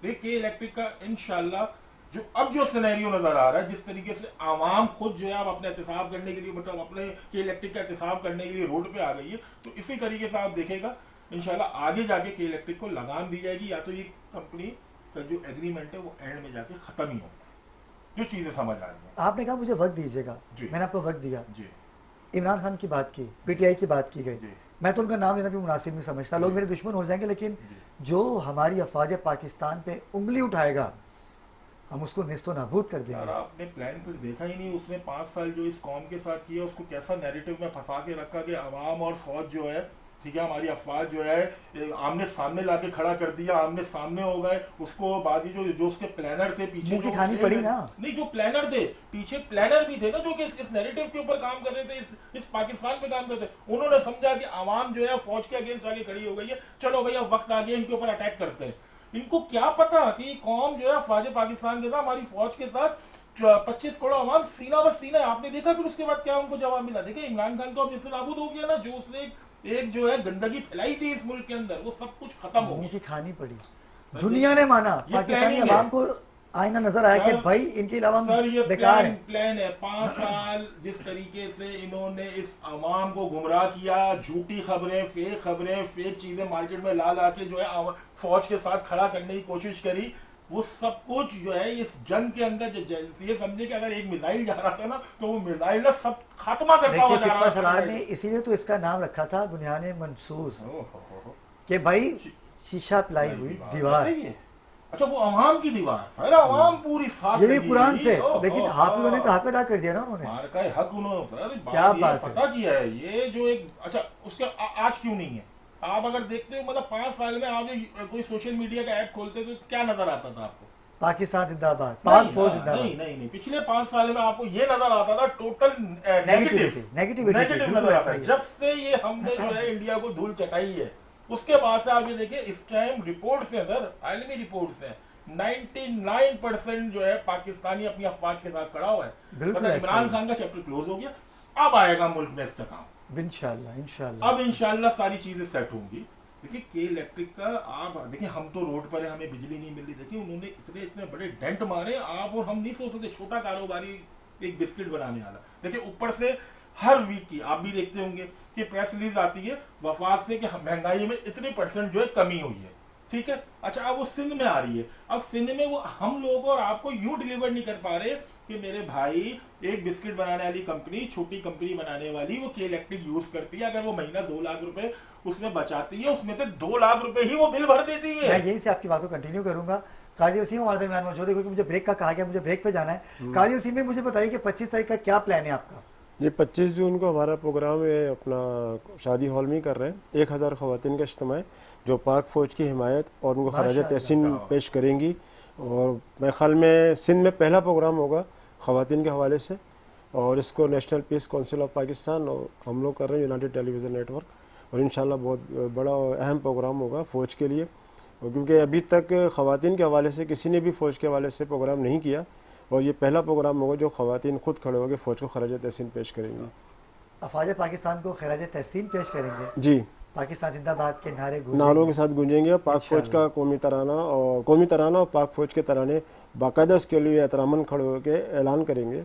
देखिए इलेक्ट्रिक का इंशाल्लाह जो अब जो सिनेरियो नजर आ रहा है, जिस तरीके से आवाम खुद जो है आप अपने एहतसाब करने के लिए, मतलब अपने के इलेक्ट्रिक का एहतसाब करने के लिए रोड पे आ गई है, तो इसी तरीके से आप देखेगा इंशाल्लाह आगे जाके के इलेक्ट्रिक को लगाम दी जाएगी, या तो ये कंपनी का जो एग्रीमेंट है वो एंड में जाके खत्म ही होगा, जो चीजें समझ आ रही हैं। आपने कहा मुझे वक्त दीजिएगा, जी। मैंने आपको वक्त दिया। जी इमरान खान की बात की, PTI की बात की गई, जी मैं तो उनका नाम लेना भी मुनासिब नहीं समझता, लोग मेरे दुश्मन हो जाएंगे, लेकिन जो हमारी अफवाज पाकिस्तान पे उंगली उठाएगा हम उसको निस्तो नाबूद कर यार, देंगे। आपने प्लान फिर देखा ही नहीं। उसने 5 साल जो इस कौम के साथ किया, उसको कैसा नैरेटिव में फंसा के रखा कि अवाम और फौज जो है, ठीक है, हमारी अफवाज जो है आमने सामने लाके खड़ा कर दिया, आमने सामने हो गए। उसको बाद ही जो उसके प्लानर थे पीछे, मुंह की जो खानी थे, पड़ी ना। नहीं, जो प्लानर थे पीछे, प्लानर भी थे ना, जो कि इस नैरेटिव के ऊपर काम कर रहे थे, इस पाकिस्तान पे काम कर रहे थे। उन्होंने समझा कि आवाम जो है फौज के अगेंस्ट आगे खड़ी हो गई है, चलो भैया वक्त आ गया, इनके ऊपर अटैक करते हैं। इनको क्या पता कि कौम जो है फौज पाकिस्तान के साथ, हमारी फौज के साथ 25 करोड़ अवाम सीना बस सीना है। आपने देखा फिर उसके बाद क्या उनको जवाब मिला? देखिए इमरान खान को अब जिससे नाबूद हो गया ना, जो उसने एक जो है गंदगी फैलाई थी इस मुल्क के अंदर, वो सब कुछ खत्म हो मुंह गया। की खानी पड़ी, दुनिया ने माना, ये पाकिस्तानी planning है। अवाम को आईना नजर आया कि सर- भाई इनके अलावा हम सर ये बेकार है। प्लान है। 5 साल जिस तरीके से इन्होंने इस अवाम को गुमराह किया, झूठी खबरें, फेक चीजें मार्केट में ला के जो है फौज के साथ खड़ा करने की कोशिश करी, वो सब कुछ जो है इस जंग के अंदर ये समझे कि अगर एक मिसाइल जा रहा था ना, तो वो मिसाइल ना सब खात्मा करता हुआ देखिए जा सिपा रहा सलार ने था। इसीलिए तो इसका नाम रखा था बुनियाने मंसूस, ओहो, कि भाई शीशा पिलाई हुई दीवार। सही है। अच्छा, वो अवाम की दीवार, सारा अवाम पूरी साथ ये भी लगी कुरान हुई। से, ओहो, लेकिन हाफिजों ने तो हक अदा कर दिया ना उन्होंने। मार का हक उन्होंने, सर क्या ये बात है। पता किया है, ये जो एक, अच्छा उसके आज क्यों नहीं है? आप अगर देखते हो, मतलब 5 साल में आप कोई सोशल मीडिया का ऐप खोलते तो क्या नजर आता था आपको? पाकिस्तान जिंदाबाद, पाक नहीं, फौज हाँ, जिंदाबाद। नहीं, पिछले 5 साल में आपको ये नजर आता था टोटल नेगेटिविटी नेगेटिव बिल्कुल नजर आता ऐसा है। ही है। जब से ये हमने जो है इंडिया को धूल चटाई है, उसके बाद से आप ये देखिए, इस टाइम रिपोर्ट्स हैं सर, आलमी रिपोर्ट्स हैं, 99% जो है पाकिस्तानी अपनी अफवाज के साथ खड़ा हुआ है। बिल्कुल मतलब ऐसा इमरान ही। खान का चैप्टर क्लोज हो गया, अब आएगा मुल्क में इस्तेकाम। इंशाल्लाह इंशाल्लाह अब इंशाल्लाह सारी चीजें सेट होंगी। देखिए के इलेक्ट्रिक का, आप देखिए हम तो रोड पर है, हमें बिजली नहीं मिल रही। देखिए उन्होंने इतने बड़े डेंट मारे, आप और हम नहीं सोच सकते, छोटा कारोबारी एक बिस्किट बनाने वाला। देखिए ऊपर से हर वीक की आप भी देखते होंगे कि प्रेस रिलीज आती है वफाक से कि महंगाई में इतनी % जो है कमी हुई है, ठीक है। अच्छा, अब वो सिंध में आ रही है, अब सिंध में वो हम लोगों और आपको यूं डिलीवर नहीं कर पा रहे कि मेरे भाई एक बिस्किट बनाने वाली कंपनी, छोटी कंपनी बनाने वाली, वो के इलेक्ट्रिक यूज करती है, अगर वो महीना 2 लाख रुपए उसमें बचाती है, उसमें से 2 लाख रुपए ही वो बिल भर देती है। मैं यही से आपकी बात को कंटिन्यू करूंगा। काजी वसीम हमारे दरमियान मौजूद है, क्योंकि मुझे ब्रेक का कहा गया, मुझे ब्रेक पे जाना है। काजी वसीम में मुझे बताइए कि 25 तारीख का क्या प्लान है आपका? ये 25 जून को हमारा प्रोग्राम है, अपना शादी हॉल में ही कर रहे हैं। 1000 ख़वातीन का इज्तिमा है जो पाक फ़ौज की हिमायत और उनको खराज तहसीन पेश करेंगी। और मैं ख्याल में सिंध में पहला प्रोग्राम होगा ख़वातीन के हवाले से, और इसको national piece council of Pakistan और हम लोग कर रहे हैं, यूनाइटेड टेलीविज़न नेटवर्क, और इंशाल्लाह बहुत बड़ा और अहम प्रोग्राम होगा फ़ौज के लिए। और क्योंकि अभी तक ख़वातीन के हवाले से किसी ने भी फ़ौज के हवाले से प्रोग्राम नहीं किया, और ये पहला प्रोग्राम होगा जो ख़वातीन खुद खड़े होकर फ़ौज को खराज तहसीन पेश करेंगी। अफवाज पाकिस्तान को खराज तहसीन पेश करेंगे जी, पाकिस्तान जिंदाबाद के नारों के साथ गूंजेंगे। पाक फ़ौज का कौमी तराना और पाक फ़ौज के तराने बाकायदा इसके लिए एहतरामन खड़े होकर ऐलान करेंगे,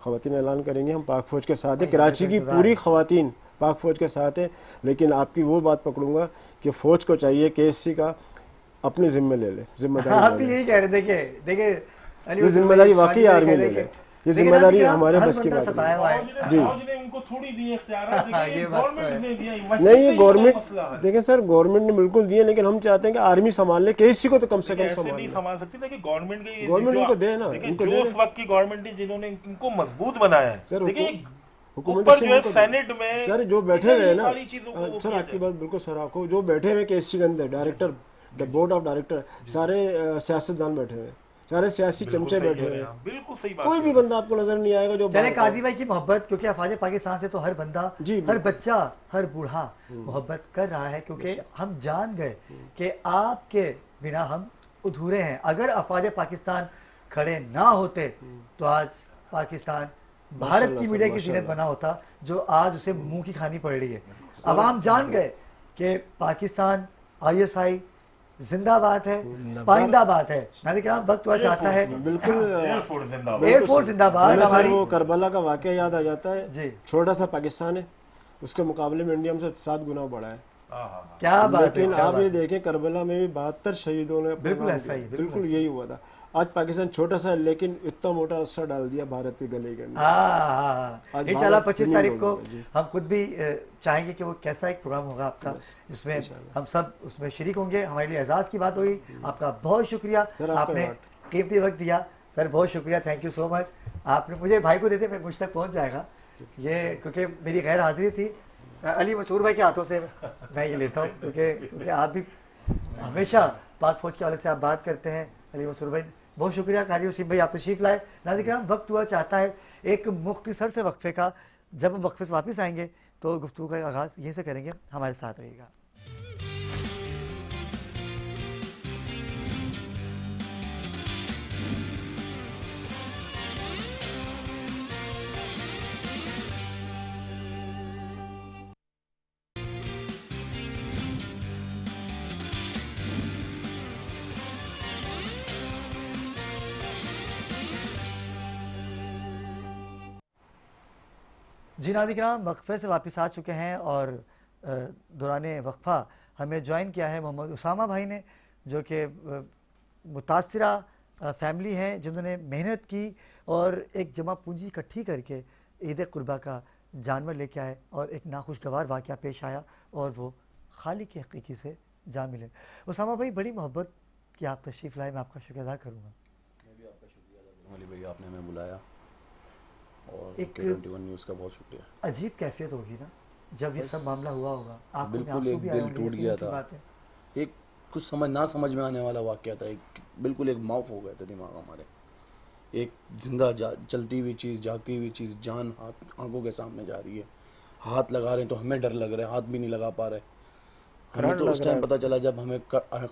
ख़वातीन ऐलान करेंगे हम पाक फ़ौज के साथ है। कराची की पूरी ख़वातीन पाक फ़ौज के साथ है। लेकिन आपकी वो बात पकड़ूंगा कि फ़ौज को चाहिए KSC का अपनी जिम्मे ले ले, आप जिम्मेदारी भी ले ले। यही कह रहे, देखिए देखिए अली ये उस्मान जिम्मेदारी भाई, वाकई काजी भाई आर्मी कह ले रहे ले, कि- ये लेकिन जिम्मेदारी अभी हमारे हर बस की बंदा बात सताया हुआ है। जी। फौज ने उनको थोड़ी दी इख्तियार, ये बात तो गवर्नमेंट है। ने दिया। नहीं, ये मसला गवर्नमेंट है। देखें सर, गवर्नमेंट ने बिल्कुल दिए, लेकिन हम चाहते हैं कि आर्मी संभाल ले, किसी को तो कम से कम ऐसे संभाल नहीं ले। संभाल सकती था कि गवर्नमेंट के ये गवर्नमेंट जो- उनको दे ना, देखिए, उनको जो दे उस वक्त की गवर्नमेंट थी जिन्होंने इनको मजबूत बनाया है। सर, देखिए हुकूमत ऊपर से जो है उनको- सेनेट में सर जो बैठे इधर हुए ये हैं ना, सारी चीजों को वो सर किया आपकी जाए। बात बिल्कुल सर, आपको जो बैठे हुए केएससी के अंदर director, the board of director, सारे सियासतदान बैठे हुए, सारे सियासी बिल्कुल चमचे सही बैठे कह हुए रहे हैं आप, बिल्कुल सही बात कोई कह भी रहे हैं। बंदा आपको नजर नहीं आएगा जो चले बाहर- काजी भाई की मोहब्बत, क्योंकि अफवाज पाकिस्तान से तो हर बंदा, जी, हर बिल्कुल। बच्चा, हर बूढ़ा मोहब्बत कर रहा है, क्योंकि हम जान गए कि आपके बिना हम अधूरे हैं। अगर अफवाज पाकिस्तान खड़े ना होते तो आज पाकिस्तान भारत की माशाल्लाह मीडिया सर, की जीनत माशाल्लाह। बना होता, जो आज उसे मुंह की खानी पड़ रही है। अब हम जान गए कि पाकिस्तान ISI जिंदाबाद है, पाइंदाबाद है। नाज़रीन किराम, वक्त हुआ चाहता है, बिल्कुल एयरफोर्स जिंदाबाद। एयरफोर्स जिंदाबाद हमें सर हमारी। वो करबला का वाकया याद आ जाता है। जी, छोटा सा पाकिस्तान है, उसके मुकाबले में इंडिया हमसे 7 गुना बड़ा है। हाँ, हाँ, क्या बात है, लेकिन क्या आप बात ये है। देखें, करबला में भी 72 शहीदों ने अपना बिल्कुल नाम ऐसा ही, दिया। बिल्कुल बिल्कुल यही हुआ था। आज पाकिस्तान छोटा सा है, लेकिन इतना मोटा असर डाल दिया भारत के गले के अंदर। हाँ, आज इंशाल्लाह भारत 25 नहीं तारीख को बोल रहा, जी। हम खुद भी चाहेंगे कि वो कैसा एक प्रोग्राम होगा आपका, जिसमें हम सब उसमें शरीक होंगे। हमारे लिए एजाज़ की बात हुई। आपका बहुत शुक्रिया, सर, आपका आपने बात। कीमती वक्त दिया सर, बहुत शुक्रिया, थैंक यू सो मच। आपने मुझे भाई को देते मैं मुझ तक पहुंच जाएगा ये, क्योंकि मेरी गैर हाजिरी थी। अली मंसूर भाई के हाथों से मैं ये लेता हूँ, क्योंकि आप भी हमेशा पाक फौज के हवाले से आप बात करते हैं। अली मंसूर भाई बहुत शुक्रिया। काजी वसीम भाई आप तशरीफ़ लाए। नाज़रीन किराम, वक्त हुआ चाहता है एक मुख्तसर से वक्फे का। जब हम वक्फे से वापस आएंगे तो गुफ्तगू का आगाज़ यहीं से करेंगे। हमारे साथ रहिएगा। जी नाज़रीन किराम, वक्फे से वापस आ चुके हैं और दौरान वक्फा हमें ज्वाइन किया है मोहम्मद उसामा भाई ने, जो कि मुतासरा फैमिली हैं, जिन्होंने मेहनत की और एक जमा पूंजी इकट्ठी करके ईद कुर्बा का जानवर लेके आए और एक नाखुशगवार वाक़या पेश आया और वो खालिक की हकीकी से जा मिले। उसामा भाई, बड़ी मोहब्बत कि आप तशरीफ़ लाए, मैं आपका शुक्र अदा करूँगा। मैं भी आपका शुक्रिया अदा करूँगा अली भाई, आपने हमें बुलाया और एक K21 न्यूज़ का बहुत शुक्रिया। अजीब कैफियत होगी ना जब ये सब मामला हुआ होगा, आंखों में बिल्कुल आंसू एक भी आए दिल होंगे, टूट यकीन गया सी था। बात है। एक कुछ समझ में आने वाला वाक़या था, एक बिल्कुल एक माफ हो गए थे दिमाग हमारे। एक जिंदा चलती हुई चीज़, जागती हुई चीज़, जान हाथ आंखों के सामने जा रही है। हाथ लगा रहे हैं तो हमें डर लग रहा है, हाथ भी नहीं लगा पा रहे। हमें तो उस टाइम पता चला जब हमें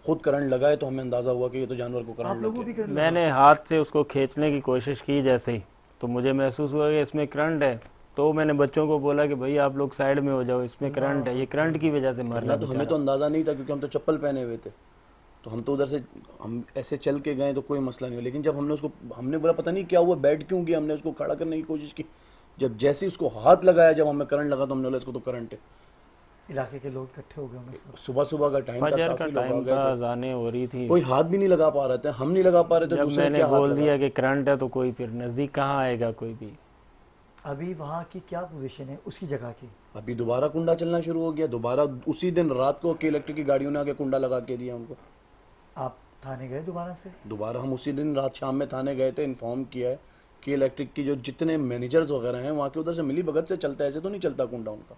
खुद करंट लगाए तो हमें अंदाज़ा हुआ कि ये तो जानवर को आप करंट लोगों लग भी गया। कर लो। मैंने हाथ से उसको खींचने की कोशिश की जैसे ही, तो मुझे महसूस हुआ कि इसमें करंट है। तो मैंने बच्चों को बोला कि भाई आप लोग साइड में हो जाओ, इसमें करंट है, ये करंट की वजह से मर रहा ना तो हमें तो बेचारा। अंदाज़ा नहीं था, क्योंकि हम तो चप्पल पहने हुए थे। तो हम तो उधर से हम ऐसे चल के गए तो कोई मसला नहीं हुआ। लेकिन जब हमने बोला पता नहीं क्या हुआ, बैठ क्यों गया, हमने उसको खड़ा करने की कोशिश की। जब जैसे ही उसको हाथ लगाया, जब हमें करंट लगा तो हमने बोला इसको तो करंट है। इलाके के लोग इकट्ठे हो गए होंगे सब। सुबह सुबह का टाइम था, फजर का काफी लोग आ टाइम गए था, थे। अजानें हो रही थी। कोई हाथ भी नहीं लगा पा रहे थे, हम नहीं लगा पा रहे थे, जब दूसरे मैंने क्या हाथ बोल लगा। दिया कि करंट है तो कोई फिर नज़दीक कहाँ आएगा कोई भी। अभी वहाँ की क्या पोजीशन है उसकी जगह की? अभी दोबारा कुंडा चलना शुरू हो गया। दोबारा उसी दिन रात को के इलेक्ट्रिक की गाड़ियों ने आके कुंडा लगा के दिया हमको। आप थाने गए दोबारा से? दोबारा हम उसी दिन रात शाम में थाने गए थे, इन्फॉर्म किया है कि इलेक्ट्रिक की जो जितने मैनेजर्स वगैरह हैं वहाँ के उधर से मिली भगत से चलता है, ऐसे तो नहीं चलता कुंडा उनका।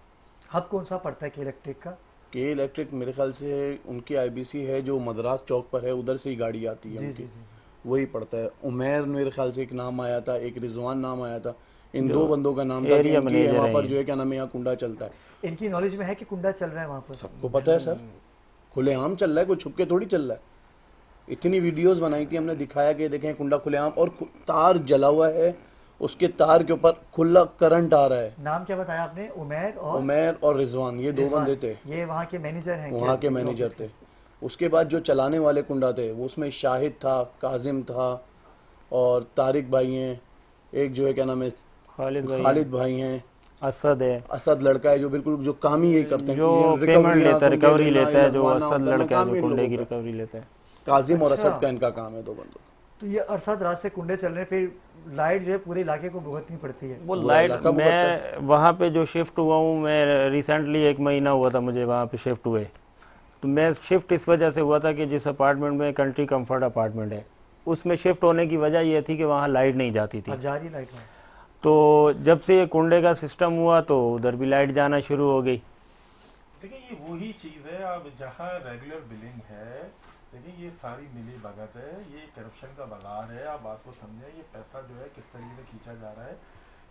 हब कौन सा पड़ता है कि इलेक्ट्रिक का? के इलेक्ट्रिक मेरे ख्याल से उनकी आईबीसी है जो मद्रास चौक पर है, उधर से ही गाड़ी आती है जी उनकी, जी जी। वही पड़ता है। उमेर मेरे ख्याल से एक नाम आया था, एक रिजवान नाम आया था। इन दो बंदों का नाम था कि एरिया इनकी मैनेजर वहाँ हैं पर ये। जो है क्या नाम है, यहाँ कुंडा चलता है। इनकी नॉलेज में है कि कुंडा चल रहा है वहाँ पर? सबको पता है सर, खुलेआम चल रहा है, कोई छुप के थोड़ी चल रहा है। इतनी वीडियोस बनाई थी हमने, दिखाया कि देखें कुंडा खुलेआम, और तार जला हुआ है, उसके तार के ऊपर खुला करंट आ रहा है। नाम क्या बताया आपने? उमेर और रिजवान, ये दो रिजवान, बंदे थे, ये वहाँ के मैनेजर हैं? वहाँ के मैनेजर थे। उसके बाद जो चलाने वाले कुंडा थे वो उसमें शाहिद था, काजिम था और तारिक भाई हैं, एक जो है क्या नाम है खालिद भाई हैं, असद है, असद लड़का है जो बिल्कुल जो काम ही यही करते हैं, जो ये पेमेंट रिकवरियाँ, लेता है, कुंडे रिकवरी लेना, लेता है, जो लगवाना असद होता है, लड़का है काम जो इन कुंडे की लोगों का। रिकवरी लेता है। काजिम और अच्छा। असद का इनका काम है, 2 बंदों का। तो ये अरसद रात से कुंडे चल रहे हैं, फिर लाइट जो है पूरे इलाके को भुगतनी पड़ती है। वो पूरा लाइट, इलाका मैं वहाँ पे जो शिफ्ट हुआ हूँ, मैं रिसेंटली 1 महीना हुआ था मुझे वहाँ पे शिफ्ट हुए। तो मैं शिफ्ट इस वजह से हुआ था कि जिस अपार्टमेंट में कंट्री कंफर्ट अपार्टमेंट है, उसमें शिफ्ट होने की वजह यह थी कि वहाँ लाइट नहीं जाती थी। अब जा रही लाइट वहाँ। तो जब से ये कुंडे का सिस्टम हुआ तो उधर भी लाइट जाना शुरू हो गई। देखिए ये वही चीज़ है, अब जहाँ रेगुलर बिलिंग है, देखिए ये सारी मिली भगत है, ये करप्शन का बाजार है। आप बात को समझें, ये पैसा जो है किस तरीके से खींचा जा रहा है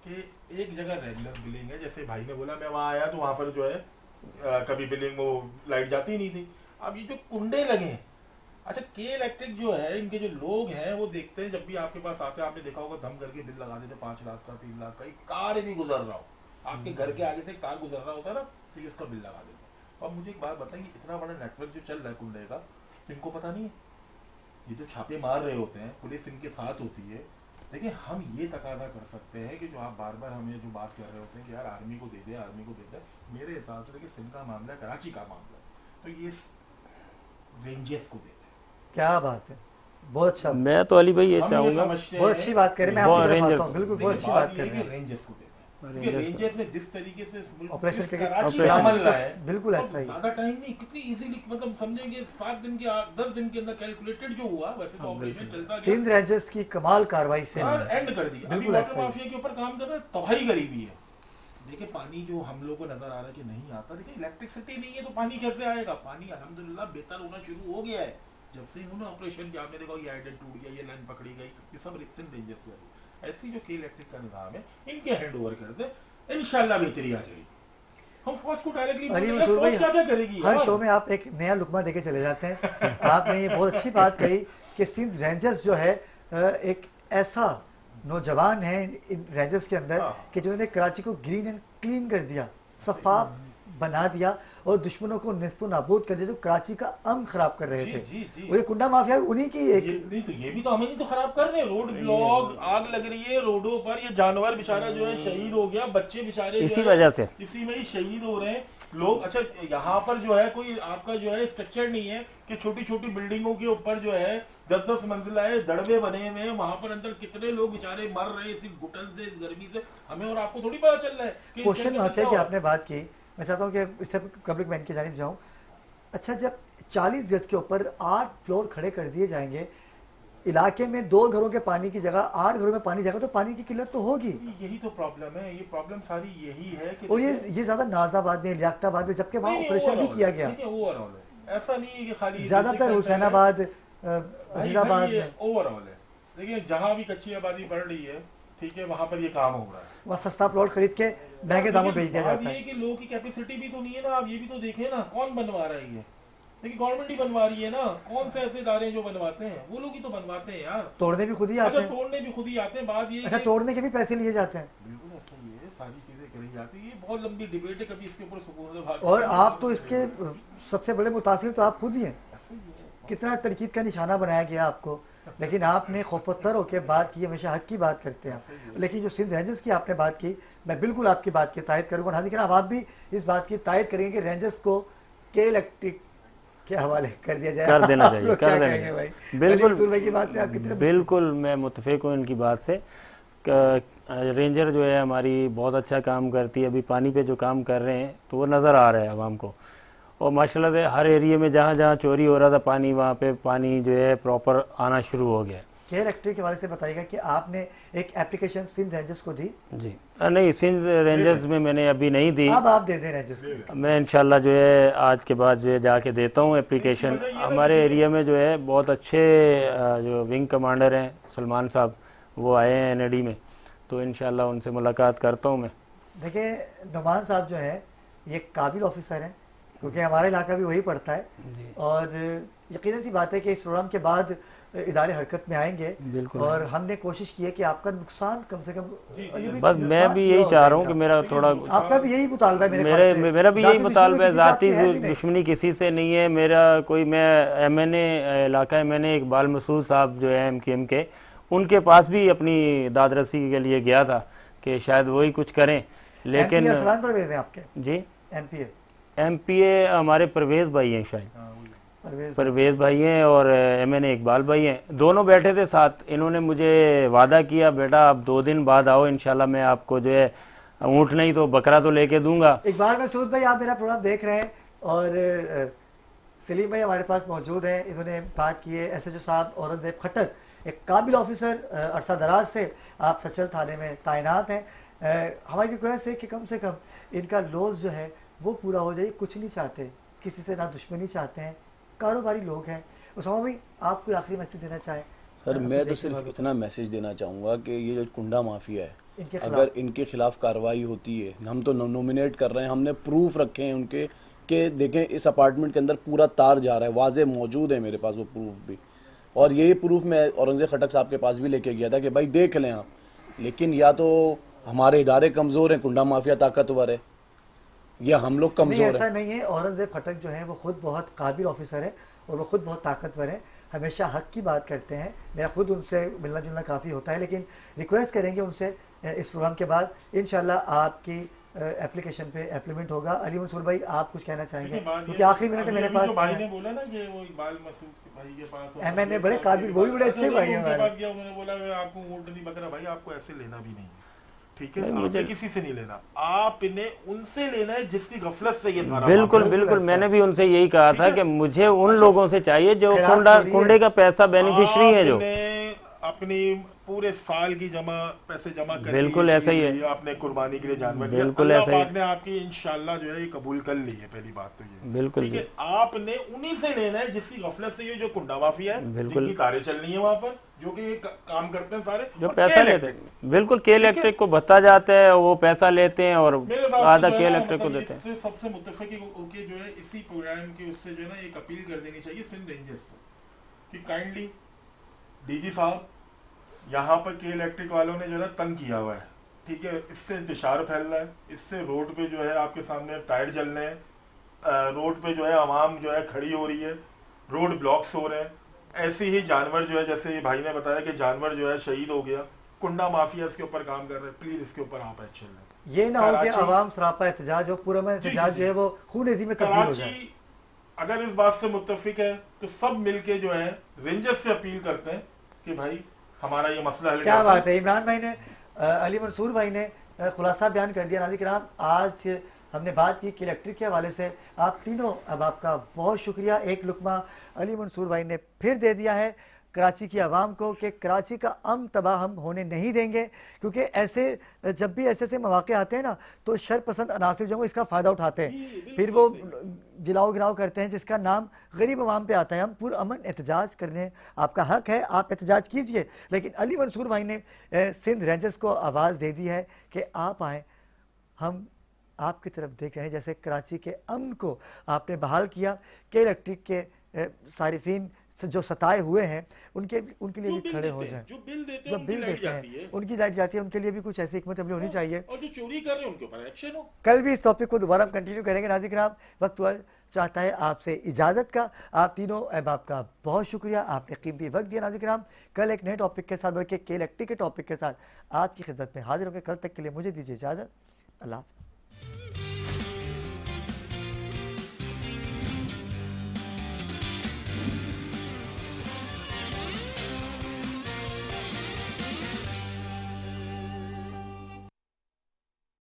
कि एक जगह रेगुलर बिलिंग है, जैसे भाई ने बोला मैं वहाँ आया तो वहाँ पर जो है कभी बिलिंग वो लाइट जाती ही नहीं थी। अब ये जो कुंडे लगे हैं, अच्छा के इलेक्ट्रिक जो है, इनके जो लोग हैं वो देखते हैं, जब भी आपके पास आते हैं आपने देखा होगा धम करके बिल लगा देते 5 लाख का, 3 लाख का। एक कार भी गुजर रहा हो, आपके घर के आगे से एक कार गुजर रहा होता है ना, तो ये उसका बिल लगा देते हैं। अब मुझे एक बात बताइए, इतना बड़ा नेटवर्क जो चल रहा है कुंडे का, इनको पता नहीं है? ये जो छापे मार रहे होते हैं, पुलिस इनके साथ होती है। देखिए हम ये तकादा कर सकते हैं कि जो आप बार बार हमें जो बात कर रहे होते हैं कि यार आर्मी को दे दे, आर्मी को दे दे, मेरे हिसाब से देखिए सिंध का मामला है, कराची का मामला है, तो ये रेंजर्स को दे दे। क्या बात है, बहुत अच्छा, मैं तो अली भाई ये हम चाहूँगा, समझते बहुत हैं, अच्छी बात कर रहे हैं। मैं वो आपकी तरफ रेंजर- आता हूँ, बिल्कुल बहुत अच्छी लेकिन बात बात कर ये रहे है कि हैं। रेंजर्स को दे दें। क्योंकि रेंजर्स रेंजर्स ने जिस तरीके से इस मुल्क- ऑपरेशन इस करके- कराची ऑपरेशन- का अमल है, बिल्कुल तो ऐसा ही। ज्यादा टाइम नहीं, कितनी इजीली, मतलब समझेंगे 7 दिन के 10 दिन के अंदर कैलकुलेटेड जो हुआ, वैसे तो ऑपरेशन चलता गया सिंध रेंजर्स की कमाल कार्रवाई से और एंड कर दी। अभी बिल्कुल वाटर ऐसा ही। माफिया के ऊपर काम कर रहा है, तबाही गरीबी है। देखिए पानी जो हम लोग को नजर आ रहा है कि नहीं आता, देखिए इलेक्ट्रिसिटी नहीं है तो पानी कैसे आएगा? पानी अल्हम्दुलिल्लाह बेहतर होना शुरू हो गया है जब से इन्होंने ऑपरेशन किया। आपने देखा ये आइडल टूट गया, ये लाइन पकड़ी गई, ये सब सिंध रेंजर्स वाली। ऐसी जो के इलेक्ट्रिक का निजाम है, इनके हैंड ओवर कर दे, इंशाल्लाह बेहतरी आ जाएगी। हम फौज को डायरेक्टली अली बोलेंगे, मसूद भाई, फौज क्या क्या करेगी हर यार? शो में आप एक नया लुकमा देके चले जाते हैं। आपने ये बहुत अच्छी बात कही कि सिंध रेंजर्स जो है एक ऐसा नौजवान है इन रेंजर्स के अंदर हाँ। कि जिन्होंने कराची को ग्रीन एंड क्लीन कर दिया, सफा बना दिया और दुश्मनों को निस्तु नाबूद कर दिया, जो कराची का अमन खराब कर रहे जी, थे। जी, जी। वो ये कुंडा माफिया उन्हीं की एक नहीं तो ये भी तो हमें नहीं तो खराब कर रहे हैं। रोड ब्लॉक, आग लग रही है रोडों पर, ये जानवर बेचारा जो है शहीद हो गया, बच्चे बेचारे जो इसी है, वजह से। इसी में ही शहीद हो रहे हैं लोग। अच्छा यहाँ पर जो है कोई आपका जो है स्ट्रक्चर नहीं है कि छोटी छोटी बिल्डिंगों के ऊपर जो है 10-10 मंजिला है, दड़बे बने हुए हैं, वहां पर अंदर कितने लोग बेचारे मर रहे हैं इस घुटन से, इस गर्मी से। हमें और आपको थोड़ी पता चल रहा है कि इसके क्वेश्चन अंदर माफिया क्या की हो- आपने बात की, मैं चाहता हूँ कि इससे पब्लिक मैन की जानिब जाऊँ। अच्छा, जब 40 गज के ऊपर 8 फ्लोर खड़े कर दिए जाएंगे, इलाके में 2 घरों के पानी की जगह 8 घरों में पानी जाएगा, तो पानी की किल्लत तो होगी। यही तो प्रॉब्लम है, ये प्रॉब्लम सारी यही है कि और ये ज्यादा नाजाबाद में, लियाकताबाद में, जबकि वहाँ नहीं, ऑपरेशन भी overall किया है। गया देखिए, overall है, ऐसा नहीं है कि खाली ज्यादातर हुसैनाबाद, अजीजाबाद में। ओवरऑल है। देखिए जहाँ भी कच्ची आबादी बढ़ रही है, ठीक है, वहाँ पर ये काम हो रहा है। वहाँ सस्ता प्लॉट खरीद के महंगे दामों लेकिन बेच दिया बात जाता ये है। कि लोगों की कैपेसिटी भी तो नहीं है ना। आप ये भी तो देखें ना, कौन बनवा रहा है ये? देखिए गवर्नमेंट ही बनवा रही है ना। कौन से ऐसे इदारे जो बनवाते हैं, वो लोग ही तो बनवाते हैं यार। तोड़ने भी खुद ही आते अच्छा हैं। तोड़ने भी खुद ही आते हैं। बात ये है अच्छा, कि- तोड़ने के भी पैसे लिए जाते हैं। बिल्कुल ऐसा ही है, सारी चीजें करी जाती है। ये बहुत लंबी डिबेट है, कभी इसके ऊपर सुकून से बात और करेंगे। आप तो इसके सबसे बड़े मुतासिर तो आप खुद ही हैं। ऐसा ही है। कितना तनकीद का निशाना बनाया गया आपको, लेकिन आपने खौफतर होकर बात की। हमेशा हक की बात करते हैं आप। लेकिन जो सिंध रेंजर्स की आपने बात की, मैं बिल्कुल आपकी बात की तायद करूँगा। हाजिर आप भी इस बात की तायद करेंगे कि रेंजर्स को के इलेक्ट्रिक के हवाले कर दिया जाए, कर देना आप चाहिए, लोग कर क्या देना कहेंगे चाहिए। भाई? बिल्कुल। अली मसूद भाई की बात से आप कितने बिल्कुल मैं मुतफिक हूँ इनकी बात से। रेंजर जो है हमारी बहुत अच्छा काम करती है। अभी पानी पे जो काम कर रहे हैं तो वो नज़र आ रहा है आवाम को। और माशाल्लाह से हर एरिया में जहाँ जहाँ चोरी हो रहा था पानी, वहाँ पे पानी जो है प्रॉपर आना शुरू हो गया। के इलेक्ट्रिक के हवाले से बताइएगा कि आपने एक एप्लीकेशन सिंध रेंजर्स को दी। जी नहीं, सिंध रेंजर्स में मैंने अभी नहीं दी। अब आप दे दें रेंजर्स को। मैं इंशाल्लाह जो है आज के बाद जो है जाके देता हूँ एप्लीकेशन। हमारे एरिया में जो है बहुत अच्छे जो विंग कमांडर हैं सलमान साहब, वो आए हैं एनएडी में, तो इंशाल्लाह उनसे मुलाकात करता हूँ मैं। देखिए नुमान साहब जो है ये काबिल ऑफिसर हैं, क्योंकि हमारा इलाका भी वही पड़ता है। और यकीनन सी बात है कि इस प्रोग्राम के बाद इदारे हरकत में आएंगे। बिल्कुल। और हमने कोशिश की है कि आपका नुकसान कम से कम बस मैं भी यही चाह रहा हूँ कि मेरा थोड़ा, आपका भी यही मुतालबा है मेरे ख्याल से। मेरा भी यही ज़ाती मुतालबा है। दुश्मनी किसी से ज़ाती आपकी है भी नहीं। दुश्मनी किसी से नहीं है मेरा कोई। मैं MNA इलाका MNA इकबाल मसूद साहब जो है MKM के, उनके पास भी अपनी दादरसी के लिए गया था कि शायद वही कुछ करें, लेकिन MPA अरसलान परवेज हैं आपके? जी MPA MPA हमारे परवेज भाई हैं शायद। परवेज भाई हैं और MN इकबाल भाई हैं, दोनों बैठे थे साथ। इन्होंने मुझे वादा किया, बेटा आप 2 दिन बाद आओ, इंशाल्लाह मैं आपको जो है ऊँट नहीं तो बकरा तो लेके दूंगा। इकबाल मसूद भाई, आप मेरा प्रोग्राम देख रहे हैं और सलीम भाई हमारे पास मौजूद हैं। इन्होंने बात की है SHO साहब औरंगजेब खट्टक, एक काबिल ऑफिसर, अरसा दराज से आप सचल थाने में तैनात हैं। हमारी रिक्वेस्ट है कि कम से कम इनका लॉस जो है वो पूरा हो जाए। कुछ नहीं चाहते, किसी से ना दुश्मनी चाहते हैं, कारोबारी लोग हैं। उसामा भाई, आप कोई आखिरी मैसेज देना चाहें? सर मैं तो सिर्फ इतना मैसेज देना चाहूँगा कि ये जो कुंडा माफिया है, अगर इनके खिलाफ कार्रवाई होती है, हम तो नॉमिनेट कर रहे हैं, हमने प्रूफ रखे हैं उनके कि देखें इस अपार्टमेंट के अंदर पूरा तार जा रहा है, वाजे मौजूद है मेरे पास वो प्रूफ भी। और यही प्रूफ मैं औरंगजेब खट्टक साहब के पास भी लेके गया था कि भाई देख लें आप। लेकिन या तो हमारे इदारे कमज़ोर हैं, कुंडा माफिया ताकतवर है, या हम लोग कमज़ोर हैं। ऐसा नहीं है, औरंगजेब खट्टक जो है वो खुद बहुत काबिल ऑफिसर है और वो खुद बहुत ताकतवर है, हमेशा हक की बात करते हैं। मेरा खुद उनसे मिलना जुलना काफ़ी होता है, लेकिन रिक्वेस्ट करेंगे उनसे इस प्रोग्राम के बाद इंशाल्लाह आपकी एप्लीकेशन पे एप्लीमेंट होगा। अली मंसूर भाई, आप कुछ कहना चाहेंगे क्योंकि आखिरी मिनट है मेरे पास। भाई ने बोला ना कि वो इकबाल मसूद भाई के पास MN बड़े काबिल, वो भी बड़े अच्छे भाई हैं हमारे। उन्होंने बोला मैं आपको वोट नहीं बकरा, भाई आपको ऐसे लेना भी नहीं, ठीक है? मुझे किसी से नहीं लेना, आपने उनसे लेना है जिसकी गफलत से ये सारा। बिल्कुल बिल्कुल, मैंने भी उनसे यही कहा था कि मुझे उन लोगों से चाहिए जो कुंडे का पैसा बेनिफिशियरी है, जो अपनी पूरे साल की पैसे जमा कर, बिल्कुल ऐसा ही है, आपने कुर्बानी के लिए जानवर दिया, बिल्कुल अल्लाह ऐसा ही पाक ने आपकी इंशाल्लाह जो है ये कबूल कर ली है। पहली बात तो ये बिल्कुल जी, आपने उन्हीं से लेना है जिसकी गफलत से ये जो कुंडा माफिया है, बिल्कुल तारे चलनी है वहाँ पर, जो कि काम करते हैं सारे, जो पैसा लेते हैं। बिल्कुल, के इलेक्ट्रिक को भत्ता जाता है, वो पैसा लेते हैं और आधा के इलेक्ट्रिक को देते हैं। सबसे मुत्तफिक होके जो है इसी प्रोग्राम की उससे जो है ना एक अपील कर देनी चाहिए सिंध रेंजर्स से कि काइंडली DG साहब, यहाँ पर के इलेक्ट्रिक वालों ने जो है तंग किया हुआ है, ठीक है? इससे इंतशार फैल रहा है, इससे रोड पे जो है आपके सामने टायर जल रहे हैं, रोड पे जो है आवाम जो है खड़ी हो रही है, रोड ब्लॉक्स हो रहे हैं। ऐसे ही जानवर जो है, जैसे ये भाई ने बताया कि जानवर जो है शहीद हो गया, कुंडा माफिया इसके ऊपर काम कर रहे हैं। प्लीज इसके ऊपर आप एक्शन लें। ये ना हो कि आवाम सरापा एहतजाज हो, पूरा एहतजाज जो है वो खून-ए-ज़ी में तब्दील हो जाए। अगर इस बात से मुत्तफिक है तो सब मिलके जो है रेंजर्स से अपील करते हैं कि भाई हमारा ये मसला हल। क्या बात है, इमरान भाई ने, अली मंसूर भाई ने खुलासा बयान कर दिया। नाज़रीन किराम, आज हमने बात की कि इलेक्ट्रिक के हवाले से। आप तीनों, अब आपका बहुत शुक्रिया। एक लुकमा अली मंसूर भाई ने फिर दे दिया है कराची की आवाम को कि कराची का अमन तबाह हम होने नहीं देंगे, क्योंकि ऐसे जब भी ऐसे मौके आते हैं ना तो शरपसंद अनासिर जो इसका फ़ायदा उठाते हैं, फिर वो गिलाओ गिराओ करते हैं जिसका नाम गरीब आवाम पे आता है। हम पुरअमन एहतजाज करने, आपका हक है, आप एहतजाज कीजिए, लेकिन अली मंसूर भाई ने सिंध रेंजर्स को आवाज़ दे दी है कि आप आएँ, हम आपकी तरफ देख रहे हैं। जैसे कराची के अमन को आपने बहाल किया, के इलेक्ट्रिक के सारिफीन जो सताए हुए हैं उनके लिए भी खड़े हो जाएं। जो बिल देते हैं उनकी लाइट जाती है, उनके लिए भी कुछ ऐसी हिकमत अमली होनी चाहिए, और जो चोरी कर रहे हैं उनके ऊपर एक्शन हो। कल भी इस टॉपिक को दोबारा हम कंटिन्यू करेंगे। नाज़रीन किराम, वक्त चाहता है आपसे इजाज़त का। आप तीनों अहबाब का बहुत शुक्रिया, आपने कीमती वक्त दिया। नाज़रीन किराम, कल एक नए टॉपिक के साथ, बल्कि के इलेक्ट्रिक के टॉपिक के साथ आपकी खिदमत में हाजिर होंगे। कल तक के लिए मुझे दीजिए इजाज़त। अल्लाह।